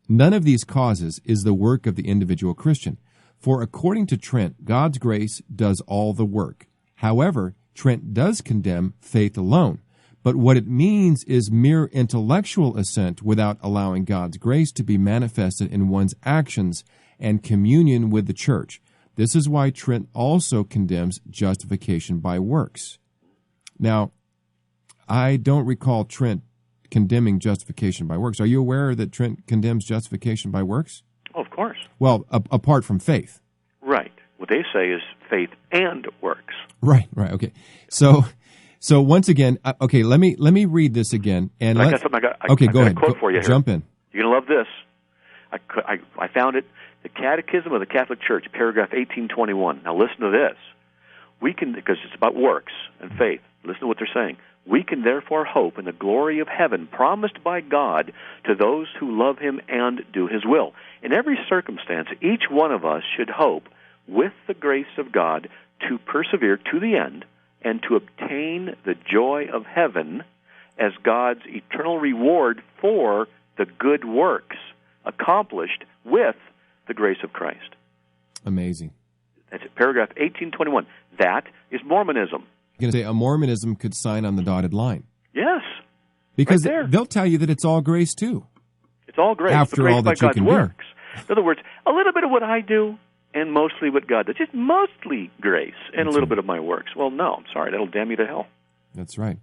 None of these causes is the work of the individual Christian, for according to Trent, God's grace does all the work. However, Trent does condemn faith alone, but what it means is mere intellectual assent without allowing God's grace to be manifested in one's actions and communion with the church. This is why Trent also condemns justification by works. Now, I don't recall Trent condemning justification by works. Are you aware that Trent condemns justification by works? Oh, of course. Well, apart from faith. Right. What they say is faith and works. Right, okay. So once again, okay, let me read this again. And I got something. Okay, go got ahead. A quote for you here. Jump in. You're going to love this. I found it. The Catechism of the Catholic Church, paragraph 1821. Now listen to this. We can, because it's about works and faith. Listen to what they're saying. We can therefore hope in the glory of heaven promised by God to those who love him and do his will. In every circumstance, each one of us should hope, with the grace of God, to persevere to the end and to obtain the joy of heaven as God's eternal reward for the good works accomplished with the grace of Christ. Amazing. That's it, paragraph 1821. That is Mormonism. You're going to say a Mormonism could sign on the dotted line. Yes. Because right they'll tell you that it's all grace too. It's all grace. After grace all by that you God's can works. In other words, a little bit of what I do and mostly what God does. Just mostly grace and a little bit of my works. Well, no, I'm sorry. That'll damn you to hell. That's right.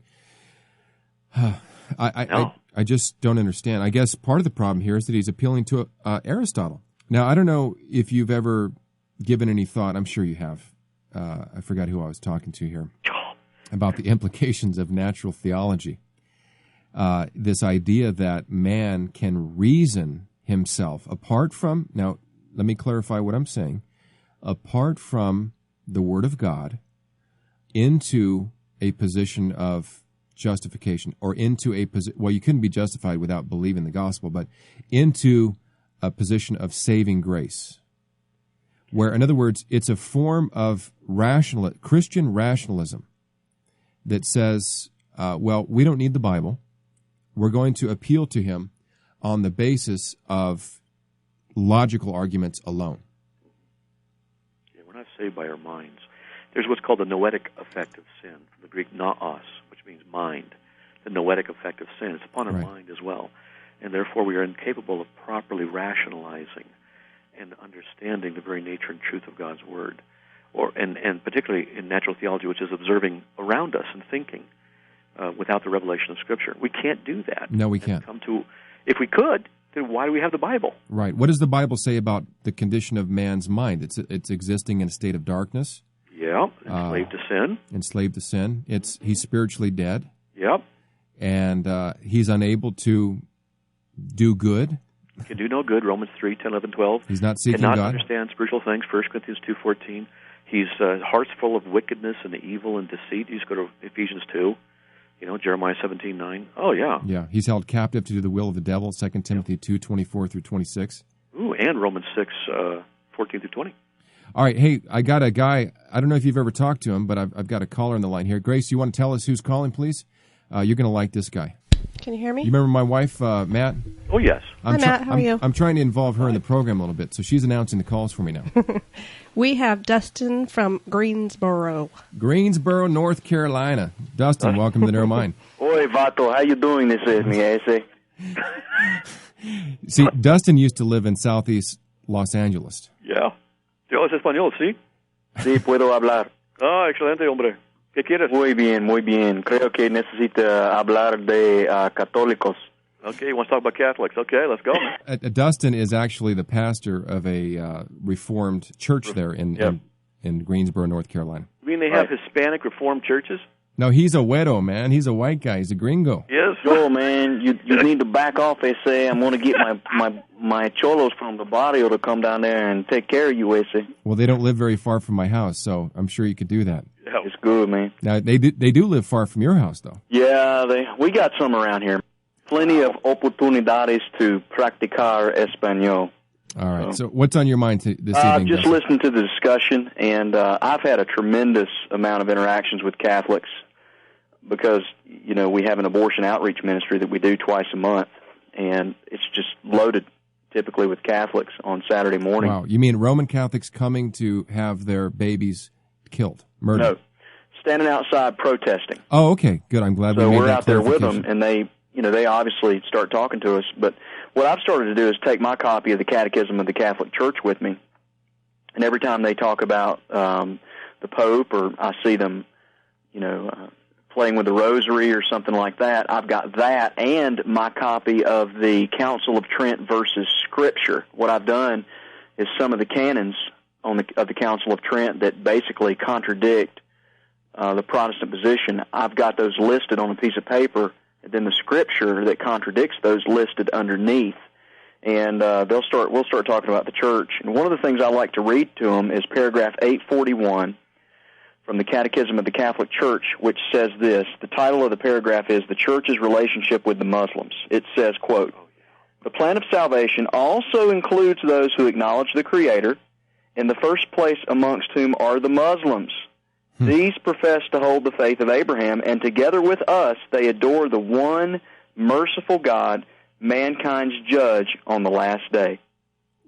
I just don't understand. I guess part of the problem here is that he's appealing to Aristotle. Now, I don't know if you've ever given any thought. I'm sure you have. I forgot who I was talking to here about the implications of natural theology. This idea that man can reason himself apart from, now let me clarify what I'm saying, apart from the Word of God into a position of justification, or into a position, well, you couldn't be justified without believing the gospel, but into a position of saving grace. Where, in other words, it's a form of Christian rationalism that says, well, we don't need the Bible. We're going to appeal to him on the basis of logical arguments alone. Yeah, we're not saved by our minds. There's what's called the noetic effect of sin, from the Greek naos, which means mind. The noetic effect of sin. It's upon our mind as well. And therefore we are incapable of properly rationalizing and understanding the very nature and truth of God's Word. And particularly in natural theology, which is observing around us and thinking without the revelation of Scripture. We can't do that. No, we can't. If we could, then why do we have the Bible? Right. What does the Bible say about the condition of man's mind? It's existing in a state of darkness. Yeah, enslaved to sin. Enslaved to sin. He's spiritually dead. Yep. And he's unable to do good. He can do no good, Romans 3, 10, 11, 12. He's not seeking God. Cannot God. Understand spiritual things, 1 Corinthians 2:14. He's heart's full of wickedness and evil and deceit. You just go to Ephesians 2, Jeremiah 17:9. Oh, yeah. Yeah, he's held captive to do the will of the devil, 2 Timothy 2:24 through 26. Ooh, and Romans 6, 14 through 20. All right, hey, I got a guy, I don't know if you've ever talked to him, but I've got a caller on the line here. Grace, you want to tell us who's calling, please? You're going to like this guy. Can you hear me? You remember my wife, Matt? Oh, yes. Hi, Matt. How are you? I'm trying to involve her in the program a little bit, so she's announcing the calls for me now. We have Dustin from Greensboro. Greensboro, North Carolina. Dustin, welcome to the Narrow Mind. Oi, Vato. How you doing this evening, ese? See, Dustin used to live in southeast Los Angeles. Yeah. Yo hablas español, ¿sí? Sí, puedo hablar. Ah, excelente, hombre. ¿Qué quieres? Muy bien, muy bien. Creo que necesita hablar de católicos. Okay, you want to talk about Catholics? Okay, let's go. Dustin is actually the pastor of a Reformed church there in Greensboro, North Carolina. You mean they have Hispanic Reformed churches? No, he's a güero, man. He's a white guy. He's a gringo. Yes. Yo, man, you need to back off. They say I'm going to get my cholos from the barrio to come down there and take care of you, ese. Well, they don't live very far from my house, so I'm sure you could do that. Yeah. It's good, man. Now, they do live far from your house, though. Yeah, we got some around here. Plenty of oportunidades to practicar español. All right. So what's on your mind this evening? Just listen to the discussion, and I've had a tremendous amount of interactions with Catholics because, we have an abortion outreach ministry that we do twice a month, and it's just loaded typically with Catholics on Saturday morning. Wow. You mean Roman Catholics coming to have their babies killed, murdered? No. Standing outside protesting. Oh, okay. Good. I'm glad we made that. So we're out there with them, and they obviously start talking to us. But what I've started to do is take my copy of the Catechism of the Catholic Church with me, and every time they talk about the Pope or I see them, playing with the rosary or something like that, I've got that and my copy of the Council of Trent versus Scripture. What I've done is some of the canons of the Council of Trent that basically contradict the Protestant position. I've got those listed on a piece of paper, and then the Scripture that contradicts those listed underneath. And we'll start talking about the church. And one of the things I like to read to them is paragraph 841 from the Catechism of the Catholic Church, which says this. The title of the paragraph is The Church's Relationship with the Muslims. It says, quote, "The plan of salvation also includes those who acknowledge the Creator, in the first place amongst whom are the Muslims. These profess to hold the faith of Abraham, and together with us they adore the one merciful God, mankind's judge on the last day."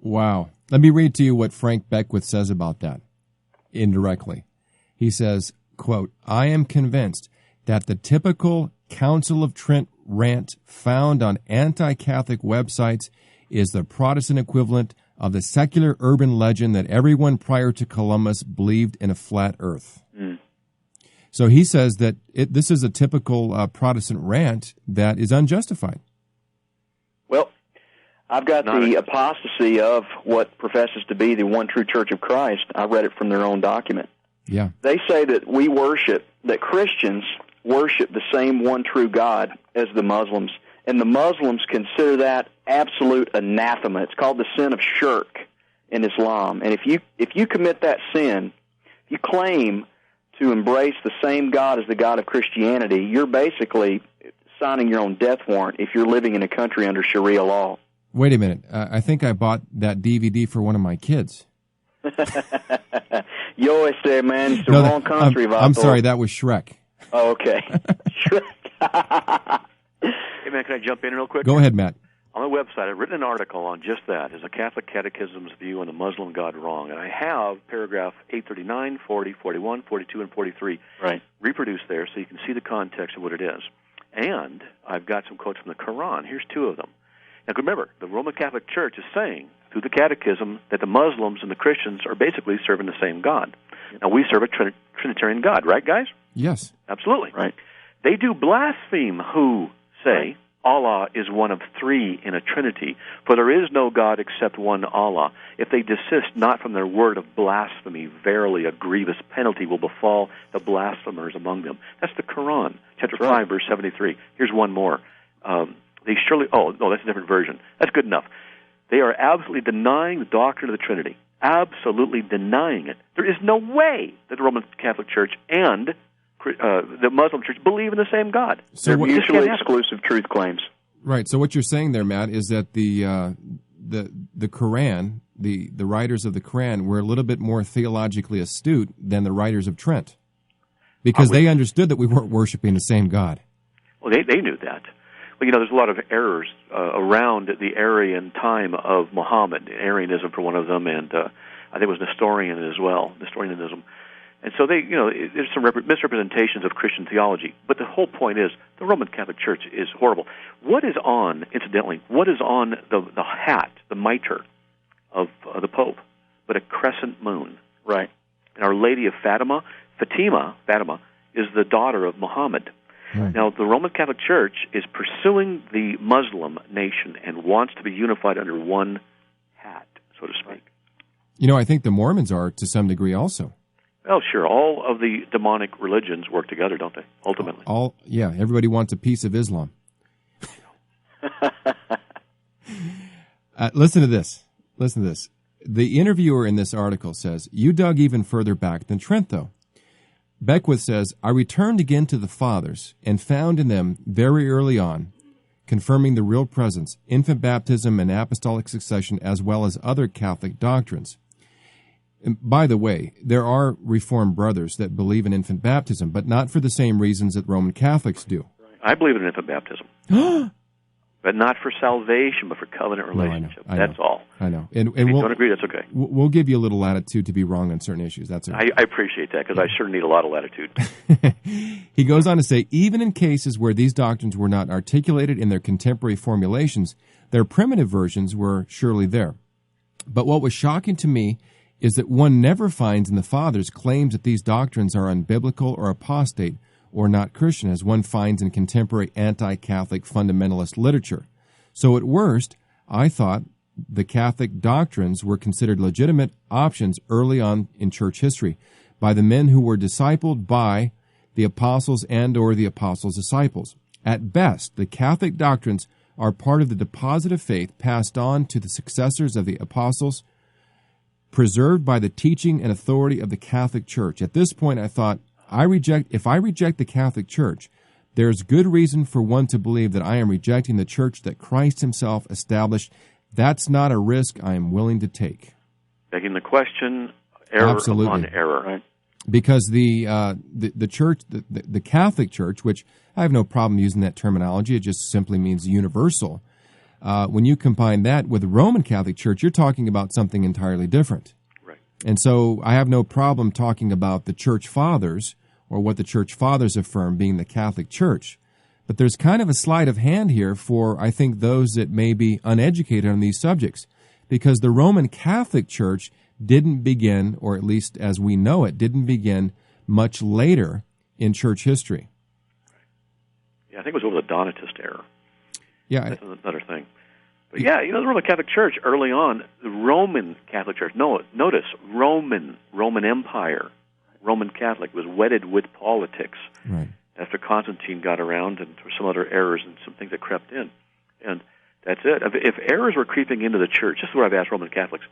Wow. Let me read to you what Frank Beckwith says about that, indirectly. He says, quote, "I am convinced that the typical Council of Trent rant found on anti-Catholic websites is the Protestant equivalent of the secular urban legend that everyone prior to Columbus believed in a flat earth." So he says that this is a typical Protestant rant that is unjustified. Well, I've got the apostasy of what professes to be the one true Church of Christ. I read it from their own document. Yeah. They say that Christians worship the same one true God as the Muslims, and the Muslims consider that absolute anathema. It's called the sin of shirk in Islam. And if you commit that sin, if you claim to embrace the same God as the God of Christianity, you're basically signing your own death warrant if you're living in a country under Sharia law. Wait a minute. I think I bought that DVD for one of my kids. Yo, este, man, it's the wrong country, Vato. I'm sorry, that was Shrek. Oh, okay. Shrek. Hey, man, can I jump in real quick? Go ahead, Matt. on my website, I've written an article on just that, is a Catholic Catechism's view on the Muslim God wrong. And I have paragraph 839, 40, 41, 42, and 43 reproduced there so you can see the context of what it is. And I've got some quotes from the Quran. Here's two of them. Now, remember, the Roman Catholic Church is saying through the Catechism that the Muslims and the Christians are basically serving the same God. Now, we serve a Trinitarian God, right, guys? Yes. Absolutely. Right. They do blaspheme who say Allah is one of three in a trinity, for there is no God except one Allah. If they desist not from their word of blasphemy, verily a grievous penalty will befall the blasphemers among them. That's the Quran, chapter 5, verse 73. Here's one more. They surely, that's a different version. That's good enough. They are absolutely denying the doctrine of the Trinity. Absolutely denying it. There is no way that the Roman Catholic Church and the Muslim Church believe in the same God. So they're mutually exclusive truth claims. Right. So what you're saying there, Matt, is that the Quran, the writers of the Quran, were a little bit more theologically astute than the writers of Trent, because they understood that we weren't worshiping the same God. Well, they knew that. Well, there's a lot of errors around the Aryan time of Muhammad, Arianism for one of them, and I think it was Nestorianism as well, Nestorianism. And so there's some misrepresentations of Christian theology. But the whole point is the Roman Catholic Church is horrible. What is on the hat, the mitre of the Pope, but a crescent moon? Right. And Our Lady of Fatima, is the daughter of Muhammad. Right. Now, the Roman Catholic Church is pursuing the Muslim nation and wants to be unified under one hat, so to speak. I think the Mormons are to some degree also. Oh, sure. All of the demonic religions work together, don't they, ultimately? Everybody wants a piece of Islam. Listen to this. The interviewer in this article says, you dug even further back than Trent, though. Beckwith says, I returned again to the Fathers and found in them very early on, confirming the real presence, infant baptism and apostolic succession, as well as other Catholic doctrines. And by the way, there are Reformed brothers that believe in infant baptism, but not for the same reasons that Roman Catholics do. I believe in infant baptism. But not for salvation, but for covenant relationship. That's all. I know. And if you don't agree, that's okay. We'll give you a little latitude to be wrong on certain issues. That's okay. I appreciate that, because I sure need a lot of latitude. He goes on to say, even in cases where these doctrines were not articulated in their contemporary formulations, their primitive versions were surely there. But what was shocking to me is that one never finds in the Fathers claims that these doctrines are unbiblical or apostate or not Christian, as one finds in contemporary anti-Catholic fundamentalist literature. So at worst, I thought the Catholic doctrines were considered legitimate options early on in church history by the men who were discipled by the apostles and or the apostles' disciples. At best, the Catholic doctrines are part of the deposit of faith passed on to the successors of the apostles, preserved by the teaching and authority of the Catholic Church. At this point, I thought, if I reject the Catholic Church, there's good reason for one to believe that I am rejecting the church that Christ himself established. That's not a risk I am willing to take. Begging the question, error upon error. Right? Because the church, the Catholic Church, which I have no problem using that terminology, it just simply means universal. When you combine that with the Roman Catholic Church, you're talking about something entirely different. Right. And so I have no problem talking about the Church Fathers, or what the Church Fathers affirm being the Catholic Church. But there's kind of a sleight of hand here for, I think, those that may be uneducated on these subjects, because the Roman Catholic Church didn't begin, or at least as we know it, didn't begin much later in church history. Yeah, I think it was over the Donatist era. Yeah. That's another thing. But yeah, the Roman Catholic Church early on, the Roman Catholic Church, notice, Roman Empire, Roman Catholic, was wedded with politics. Right. After Constantine got around, and there were some other errors and some things that crept in. And that's it. If errors were creeping into the church, this is what I've asked Roman Catholics.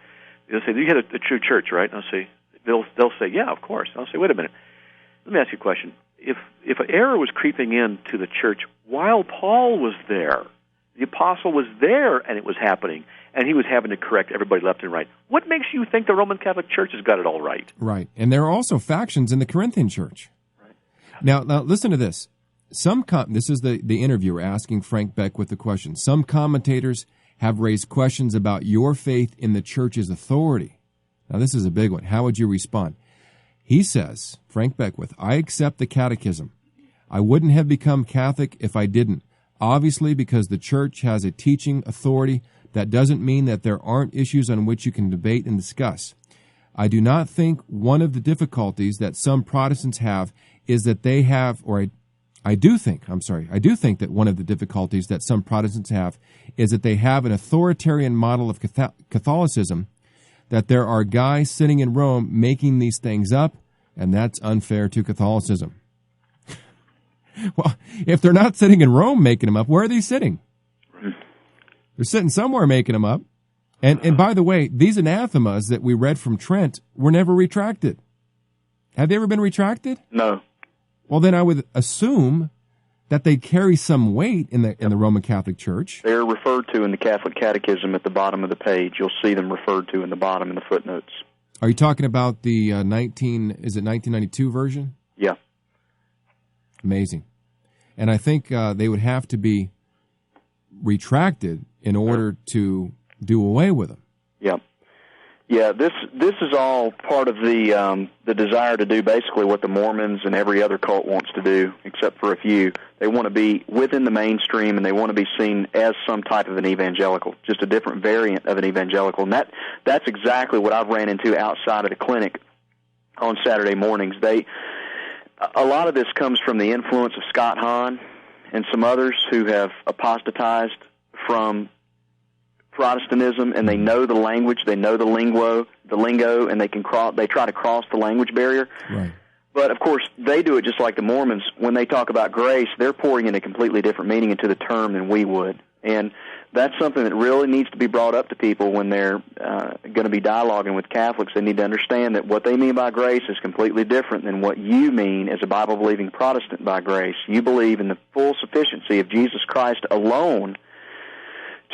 They'll say, you had a true church, right? And I'll say, they'll say, yeah, of course. And I'll say, wait a minute. Let me ask you a question. If an error was creeping into the church while Paul was there, the apostle was there and it was happening, and he was having to correct everybody left and right, what makes you think the Roman Catholic Church has got it all right? Right. And there are also factions in the Corinthian church. Right. Now listen to this. This is the interviewer asking Frank Beckwith the question. Some commentators have raised questions about your faith in the church's authority. Now, this is a big one. How would you respond? He says, Frank Beckwith, I accept the catechism. I wouldn't have become Catholic if I didn't. Obviously, because the church has a teaching authority, that doesn't mean that there aren't issues on which you can debate and discuss. I do not think one of the difficulties that some Protestants have is that they have, or I do think that one of the difficulties that some Protestants have is that they have an authoritarian model of Catholicism, that there are guys sitting in Rome making these things up, and that's unfair to Catholicism. Well, if they're not sitting in Rome making them up, where are they sitting? They're sitting somewhere making them up. And by the way, these anathemas that we read from Trent were never retracted. Have they ever been retracted? No. Well, then I would assume that they carry some weight in the Roman Catholic Church. They're referred to in the Catholic Catechism at the bottom of the page. You'll see them referred to in the bottom in the footnotes. Are you talking about the 1992 version? Yeah. Amazing. And I think they would have to be retracted in order to do away with them. Yeah. Yeah, this is all part of the desire to do basically what the Mormons and every other cult wants to do, except for a few. They want to be within the mainstream, and they want to be seen as some type of an evangelical, just a different variant of an evangelical. And that's exactly what I've ran into outside of the clinic on Saturday mornings. A lot of this comes from the influence of Scott Hahn and some others who have apostatized from Protestantism, and they know the language, they know the lingo, and they try to cross the language barrier. Right. But of course, they do it just like the Mormons. When they talk about grace, they're pouring in a completely different meaning into the term than we would, and that's something that really needs to be brought up to people when they're going to be dialoguing with Catholics. They need to understand that what they mean by grace is completely different than what you mean as a Bible-believing Protestant by grace. You believe in the full sufficiency of Jesus Christ alone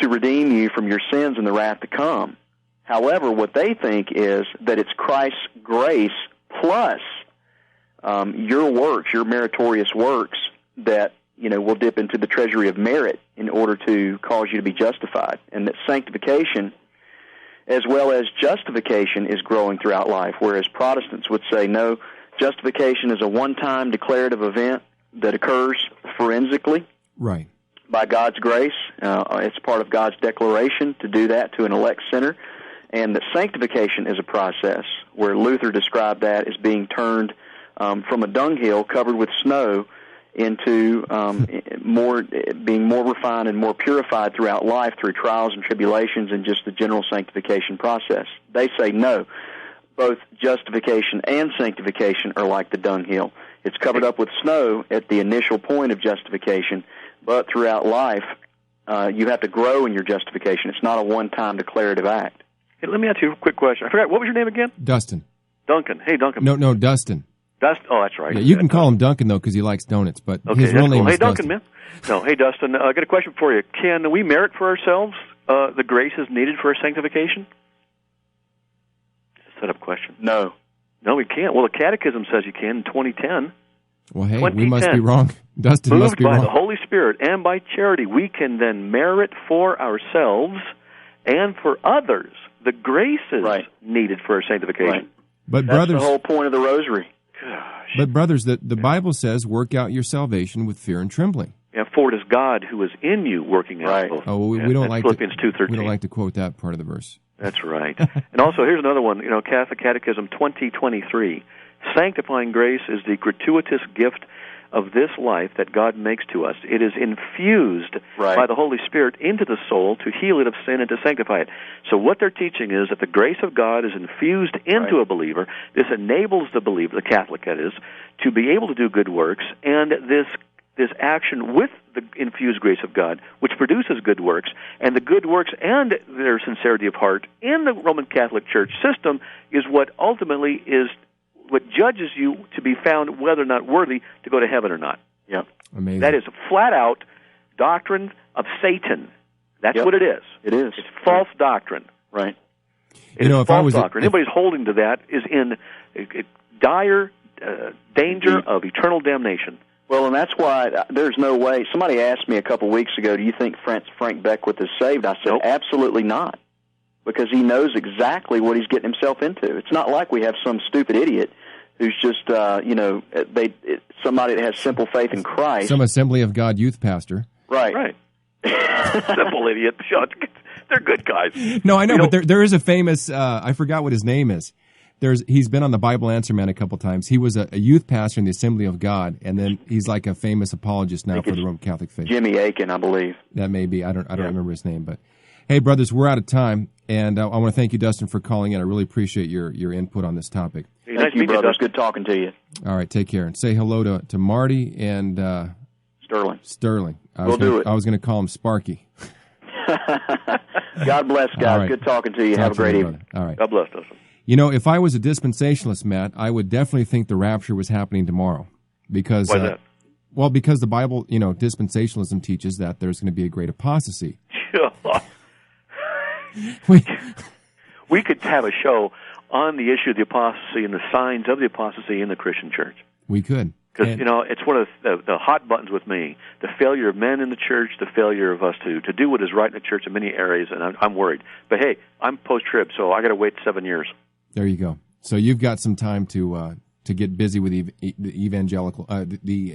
to redeem you from your sins and the wrath to come. However, what they think is that it's Christ's grace plus your works, your meritorious works, that will dip into the treasury of merit in order to cause you to be justified, and that sanctification as well as justification is growing throughout life, whereas Protestants would say, no, justification is a one-time declarative event that occurs forensically. Right. By God's grace. It's part of God's declaration to do that to an elect sinner, and that sanctification is a process where Luther described that as being turned from a dunghill covered with snow into being more refined and more purified throughout life through trials and tribulations and just the general sanctification process. They say no, both justification and sanctification are like the dunghill. It's covered up with snow at the initial point of justification, but throughout life, you have to grow in your justification. It's not a one-time declarative act. Hey, let me ask you a quick question. I forgot, what was your name again? Dustin. Duncan. Hey, Duncan. No, Dustin. Dustin. Oh, that's right. Yeah, you can call him Duncan, though, because he likes donuts, but okay, his real name cool. is Duncan, Dustin. Man. No, hey, Dustin, I got a question for you. Can we merit for ourselves the graces needed for sanctification? It's a set-up question. No. No, we can't. Well, the Catechism says you can in 2010. Well, hey, we must be wrong. Dustin must be wrong. Moved by the Holy Spirit and by charity, we can then merit for ourselves and for others the graces needed for our sanctification. Right. But that's brothers, the whole point of the rosary. Gosh. But brothers, the Bible says, work out your salvation with fear and trembling. Yeah, for it is God who is in you working out both. Oh, well, we don't like Philippians 2:13. We don't like to quote that part of the verse. That's right. And also, here's another one. Catholic Catechism 2023. Sanctifying grace is the gratuitous gift of this life that God makes to us. It is infused by the Holy Spirit into the soul to heal it of sin and to sanctify it. So what they're teaching is that the grace of God is infused into a believer. This enables the believer, the Catholic that is, to be able to do good works, and this action with the infused grace of God, which produces good works, and the good works and their sincerity of heart in the Roman Catholic Church system is what ultimately is what judges you to be found whether or not worthy to go to heaven or not. Yep. Amazing. That is flat-out doctrine of Satan. That's what it is. It is. It's false doctrine. Right. It is false doctrine. Anybody who's holding to that is in dire danger of eternal damnation. Well, and that's why there's no way. Somebody asked me a couple weeks ago, do you think Frank Beckwith is saved? I said, absolutely not, because he knows exactly what he's getting himself into. It's not like we have some stupid idiot who's just, somebody that has simple faith in Christ. Some Assembly of God youth pastor. Right. Right. Simple idiot. They're good guys. No, I know, but there is a famous, I forgot what his name is. He's been on the Bible Answer Man a couple times. He was a youth pastor in the Assembly of God, and then he's like a famous apologist now for the Roman Catholic faith. Jimmy Aiken, I believe. That may be. I don't remember his name, but hey, brothers, we're out of time, and I want to thank you, Dustin, for calling in. I really appreciate your input on this topic. Hey, thank you, brothers. Good talking to you. All right, take care, and say hello to Marty and Sterling. I was going to call him Sparky. God bless, guys. Right. Good talking to you. Have a great evening. All right. God bless, Dustin. You know, if I was a dispensationalist, Matt, I would definitely think the rapture was happening tomorrow. Because, why that? Well, because the Bible, dispensationalism teaches that there's going to be a great apostasy. We could have a show on the issue of the apostasy and the signs of the apostasy in the Christian church. We could. Because, it's one of the hot buttons with me, the failure of men in the church, the failure of us to do what is right in the church in many areas, and I'm worried. But, hey, I'm post-trib, so I got to wait 7 years. There you go. So you've got some time to get busy with the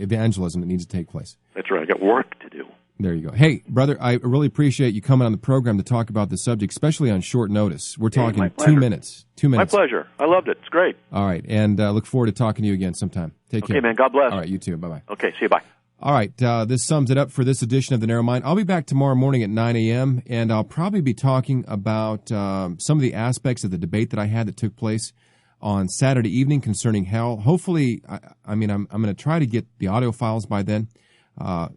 evangelism that needs to take place. That's right. I got work to do. There you go. Hey, brother, I really appreciate you coming on the program to talk about the subject, especially on short notice. We're talking 2 minutes. 2 minutes. My pleasure. I loved it. It's great. All right, and look forward to talking to you again sometime. Take care. Okay, man. God bless. All right, you too. Bye-bye. Okay, see you. Bye. All right, this sums it up for this edition of The Narrow Mind. I'll be back tomorrow morning at 9 a.m., and I'll probably be talking about some of the aspects of the debate that I had that took place on Saturday evening concerning hell. Hopefully, I'm going to try to get the audio files by then.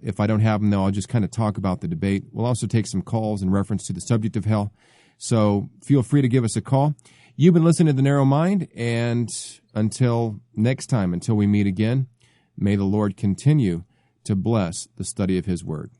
If I don't have them, though, I'll just kind of talk about the debate. We'll also take some calls in reference to the subject of hell. So feel free to give us a call. You've been listening to The Narrow Mind, and until next time, until we meet again, may the Lord continue to bless the study of His Word.